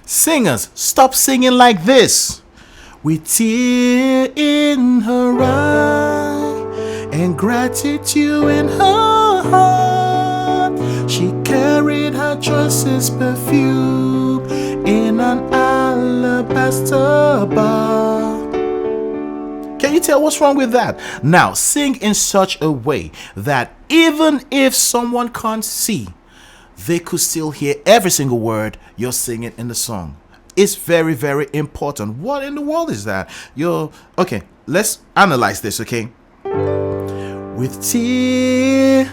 Singers, stop singing like this. With tear in her eye and gratitude in her heart, she carried her choicest perfume in an alabaster bar. Can you tell what's wrong with that? Now, sing in such a way that even if someone can't see, they could still hear every single word you're singing in the song. It's very, very important. What in the world is that? Okay, let's analyze this, okay? With tear.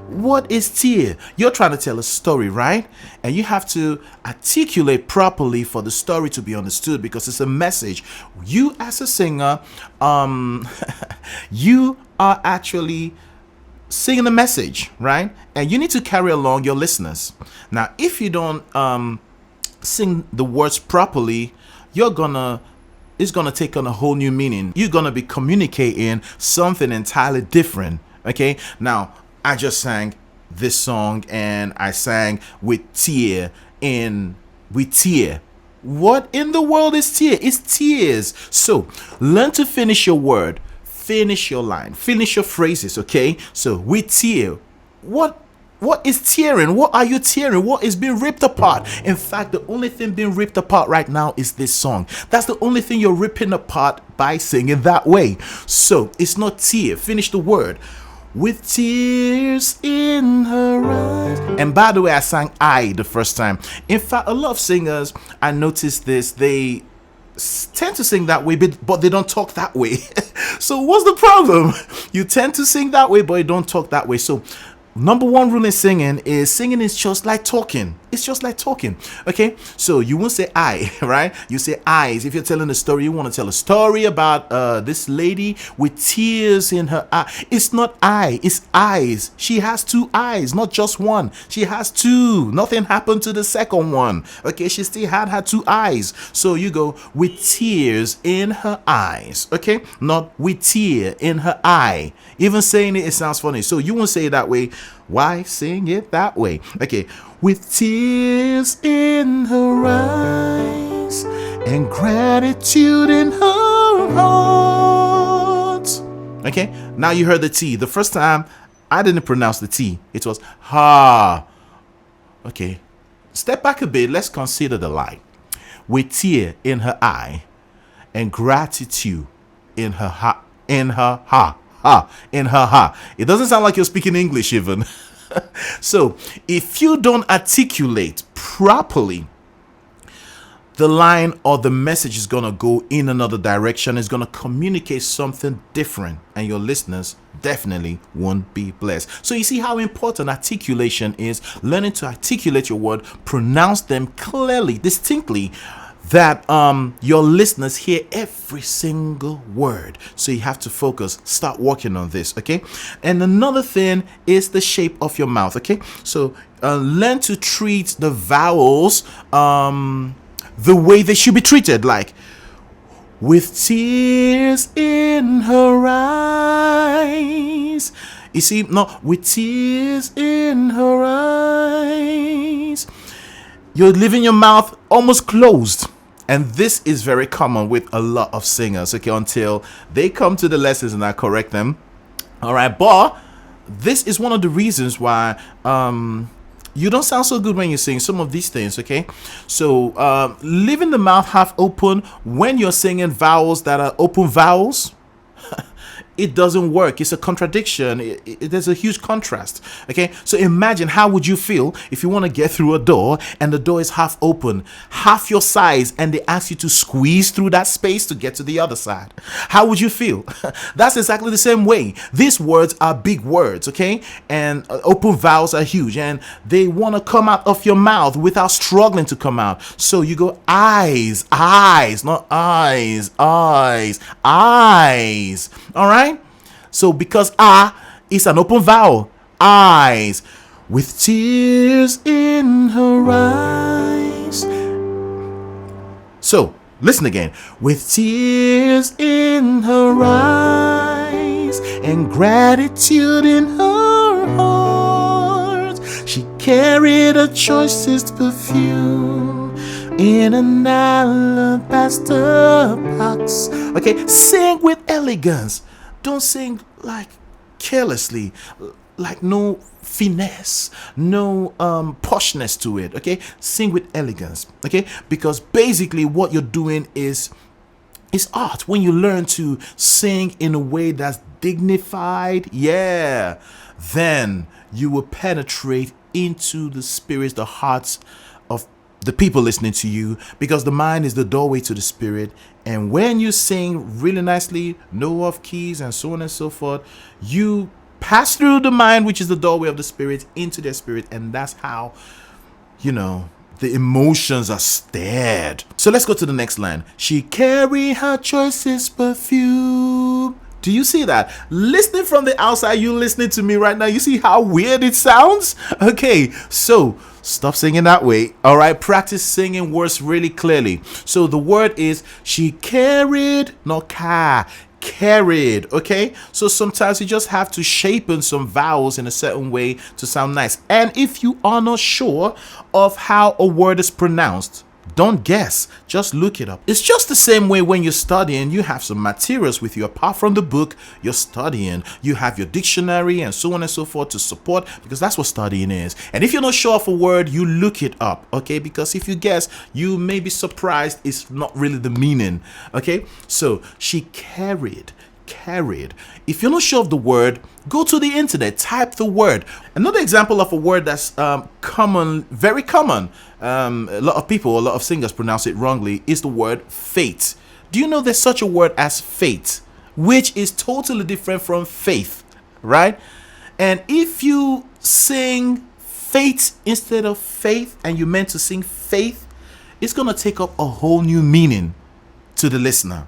What is tear? You're trying to tell a story, right? And you have to articulate properly for the story to be understood because it's a message. You as a singer, you are actually singing a message, right? And you need to carry along your listeners. Now, if you don't sing the words properly, it's gonna take on a whole new meaning. You're gonna be communicating something entirely different. Okay, now I just sang this song and I sang with tear. What in the world is tear? It's tears. So learn to finish your word, finish your line, finish your phrases. Okay, so with tear, what is tearing? What are you tearing? What is being ripped apart? In fact, the only thing being ripped apart right now is this song. That's the only thing you're ripping apart by singing that way. So it's not tear. Finish the word. With tears in her eyes. And by the way, I sang I the first time. In fact, a lot of singers, I noticed this, they tend to sing that way, but they don't talk that way. So what's the problem? You tend to sing that way, but you don't talk that way. So number one rule in singing is just like talking. It's just like talking. Okay, so you won't say I, right? You say eyes. If you're telling a story, you want to tell a story about this lady with tears in her eye. It's not I, it's eyes. She has two eyes, not just one. She has two. Nothing happened to the second one. Okay, she still had her two eyes. So you go with tears in her eyes. Okay, not with tear in her eye. Even saying it sounds funny. So you won't say it that way. Why sing it that way? Okay, with tears in her eyes and gratitude in her heart. Okay, now you heard the T. The first time I didn't pronounce the T. It was ha. Okay, step back a bit. Let's consider the line. With tear in her eye and gratitude in her ha. In her ha. In her ha. It doesn't sound like you're speaking English even. So if you don't articulate properly, the line or the message is going to go in another direction. It's going to communicate something different, and your listeners definitely won't be blessed. So you see how important articulation is. Learning to articulate your word, pronounce them clearly, distinctly, that your listeners hear every single word. So you have to focus, start working on this. Okay, and another thing is the shape of your mouth. Okay, so learn to treat the vowels the way they should be treated, like with tears in her eyes. You see, no, with tears in her eyes, you're leaving your mouth almost closed. And this is very common with a lot of singers, okay, until they come to the lessons and I correct them. All right, but this is one of the reasons why you don't sound so good when you sing some of these things, okay? So leaving the mouth half open when you're singing vowels that are open vowels, it doesn't work. It's a contradiction. There's a huge contrast. Okay, so imagine how would you feel if you want to get through a door and the door is half open, half your size, and they ask you to squeeze through that space to get to the other side. How would you feel? That's exactly the same way. These words are big words, okay, and open vowels are huge, and they want to come out of your mouth without struggling to come out. So you go eyes, eyes, not eyes, eyes, eyes. All right. So because is an open vowel, eyes, with tears in her eyes. So listen again. With tears in her eyes and gratitude in her heart, she carried her choicest perfume in an alabaster box. Okay, sing with elegance. Don't sing like carelessly, like no finesse, no poshness to it. Okay, sing with elegance. Okay, because basically what you're doing is art. When you learn to sing in a way that's dignified, yeah, then you will penetrate into the spirits, the hearts of the people listening to you, because the mind is the doorway to the spirit. And when you sing really nicely, no off keys and so on and so forth, you pass through the mind, which is the doorway of the spirit, into their spirit. And that's how, the emotions are stirred. So let's go to the next line. She carried her choicest perfume. Do you see that? Listening from the outside, you listening to me right now, you see how weird it sounds? Okay, so stop singing that way. All right, practice singing words really clearly. So the word is she carried, not carried. Okay, so sometimes you just have to shapen some vowels in a certain way to sound nice. And if you are not sure of how a word is pronounced, don't guess, just look it up. It's just the same way when you're studying, you have some materials with you. Apart from the book you're studying, you have your dictionary and so on and so forth to support, because that's what studying is. And if you're not sure of a word, you look it up, okay? Because if you guess, you may be surprised it's not really the meaning, okay? So she carried. If you're not sure of the word, go to the internet, type the word. Another example of a word that's common, very common, a lot of singers pronounce it wrongly, is the word fate. Do you know there's such a word as fate, which is totally different from faith, right? And if you sing fate instead of faith, and you meant to sing faith, it's going to take up a whole new meaning to the listener.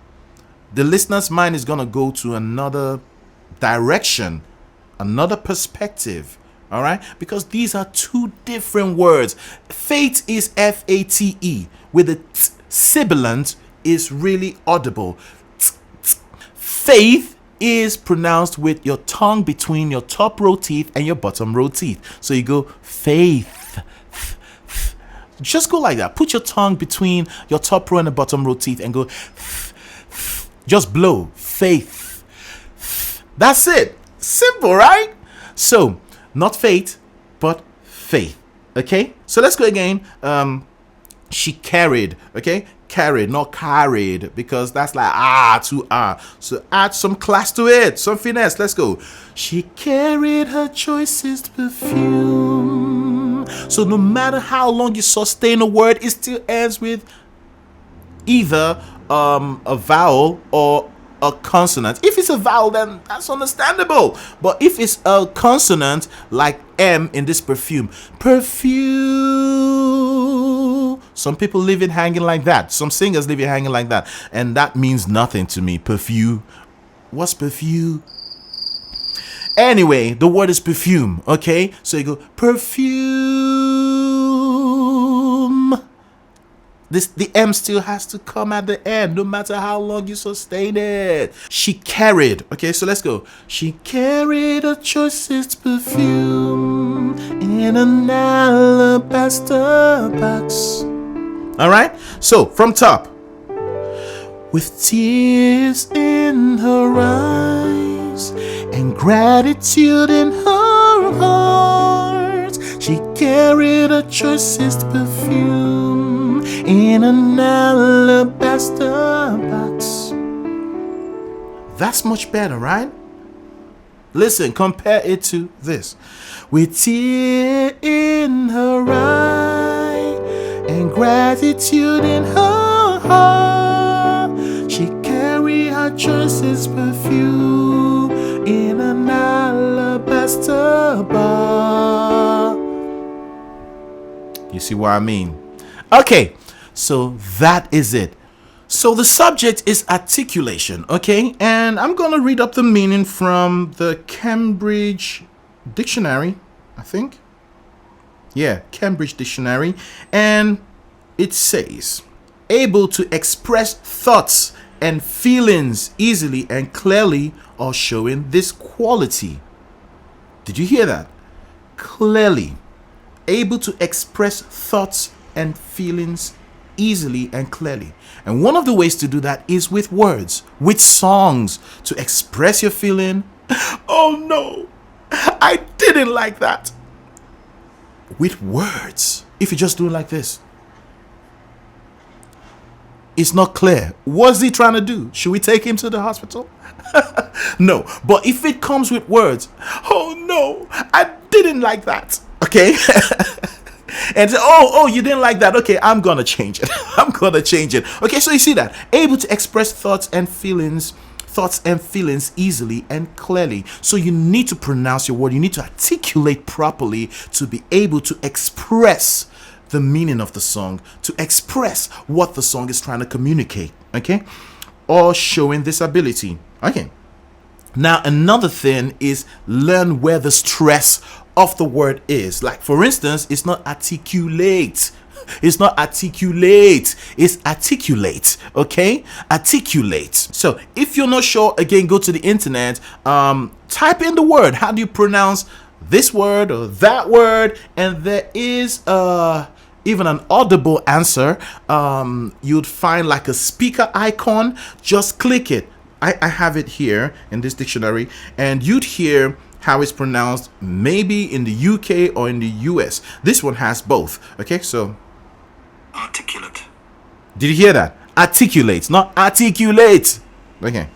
The listener's mind is going to go to another direction, another perspective. All right, because these are two different words. Fate is F-A-T-E, with the t sibilant is really audible. Faith is pronounced with your tongue between your top row teeth and your bottom row teeth. So you go faith. Just go like that. Put your tongue between your top row and the bottom row teeth and go. Just blow. Faith. That's it. Simple, right? So, not fate, but faith. Okay? So let's go again. She carried. Okay? Carried, not carried. Because that's like to R. So add some class to it. Some finesse. Let's go. She carried her choicest perfume. So no matter how long you sustain a word, it still ends with either a vowel or a consonant. If it's a vowel, then that's understandable. But if it's a consonant, like M in this perfume, some people leave it hanging like that. Some singers leave it hanging like that, and that means nothing to me. Perfume. What's perfume? Anyway, the word is perfume. Okay, so you go perfume. The M still has to come at the end, no matter how long you sustain it. She carried. Okay, so let's go. She carried her choicest perfume in an alabaster box. All right, so from top. With tears in her eyes and gratitude in her heart, she carried her choicest perfume in an alabaster box. That's much better, right? Listen, compare it to this. With tear in her eye and gratitude in her heart, she carried her choicest perfume in an alabaster box. You see what I mean? Okay, so that is it. So the subject is articulation, okay? And I'm going to read up the meaning from the Cambridge Dictionary, I think. Yeah, Cambridge Dictionary. And it says, able to express thoughts and feelings easily and clearly, or showing this quality. Did you hear that? Clearly. Able to express thoughts and feelings easily and clearly. And one of the ways to do that is with words, with songs, to express your feeling. Oh no, I didn't like that. With words. If you just do it like this, it's not clear. What's he trying to do? Should we take him to the hospital? No. But if it comes with words, oh no, I didn't like that. Okay. And you didn't like that. Okay, I'm gonna change it. I'm gonna change it. Okay, so you see that, able to express thoughts and feelings easily and clearly. So you need to pronounce your word. You need to articulate properly to be able to express the meaning of the song, to express what the song is trying to communicate. Okay, or showing this ability. Okay. Now another thing is learn where the stress of the word is. Like for instance, it's not articulate. It's not articulate. It's articulate. Okay? Articulate. So if you're not sure, again, go to the internet. Type in the word. How do you pronounce this word or that word? And there is even an audible answer. You'd find like a speaker icon. Just click it. I have it here in this dictionary, and you'd hear how it's pronounced, maybe in the UK or in the US. This one has both. Okay, so articulate. Did you hear that? Articulate, not articulate. Okay,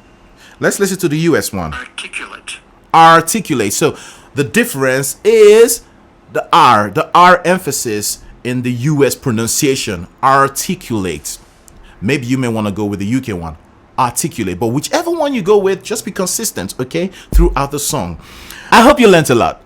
let's listen to the US one. Articulate. Articulate. So the difference is the R emphasis in the US pronunciation. Articulate. Maybe you may want to go with the UK one. Articulate, but whichever one you go with, just be consistent, okay, throughout the song. I hope you learned a lot.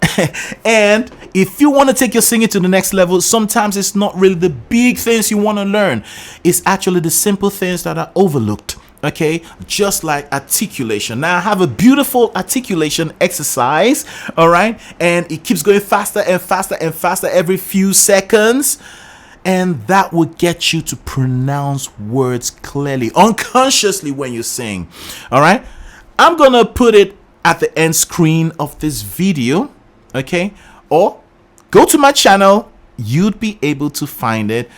And if you want to take your singing to the next level, sometimes it's not really the big things you want to learn. It's actually the simple things that are overlooked. Okay, just like articulation. Now I have a beautiful articulation exercise, all right, and it keeps going faster and faster and faster every few seconds. And that will get you to pronounce words clearly, unconsciously when you sing. All right. I'm going to put it at the end screen of this video. Okay. Or go to my channel. You'd be able to find it.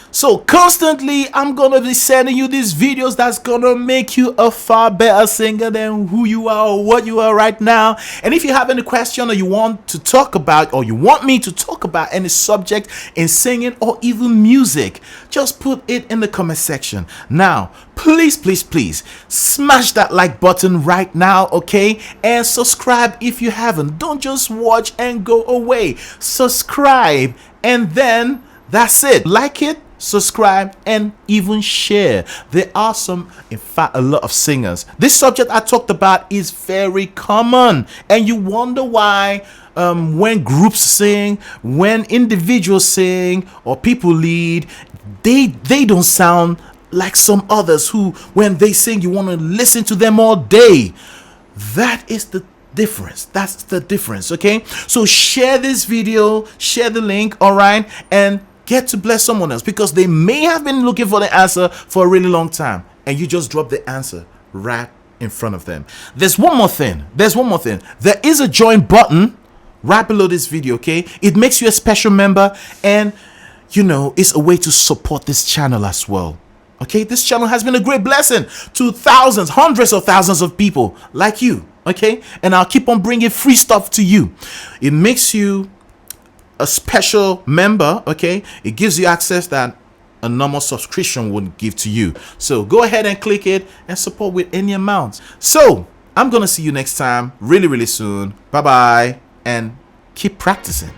So constantly, I'm going to be sending you these videos that's going to make you a far better singer than who you are or what you are right now. And if you have any question or you want to talk about, or you want me to talk about any subject in singing or even music, just put it in the comment section. Now, please, please, please smash that like button right now, okay? And subscribe if you haven't. Don't just watch and go away. Subscribe. And then that's it. Like it, subscribe, and even share. There are in fact, a lot of singers. This subject I talked about is very common. And you wonder why when groups sing, when individuals sing, or people lead, they don't sound like some others who, when they sing, you want to listen to them all day. That is the difference. That's the difference. Okay, so share this video, share the link, all right, and get to bless someone else, because they may have been looking for the answer for a really long time, and you just drop the answer right in front of them. There's one more thing. There is a join button right below this video. Okay, it makes you a special member, and you know, it's a way to support this channel as well. Okay, this channel has been a great blessing to thousands, hundreds of thousands of people like you. Okay, and I'll keep on bringing free stuff to you. It makes you a special member. Okay, it gives you access that a normal subscription wouldn't give to you. So go ahead and click it and support with any amount. So I'm gonna see you next time, really soon. Bye bye, and keep practicing.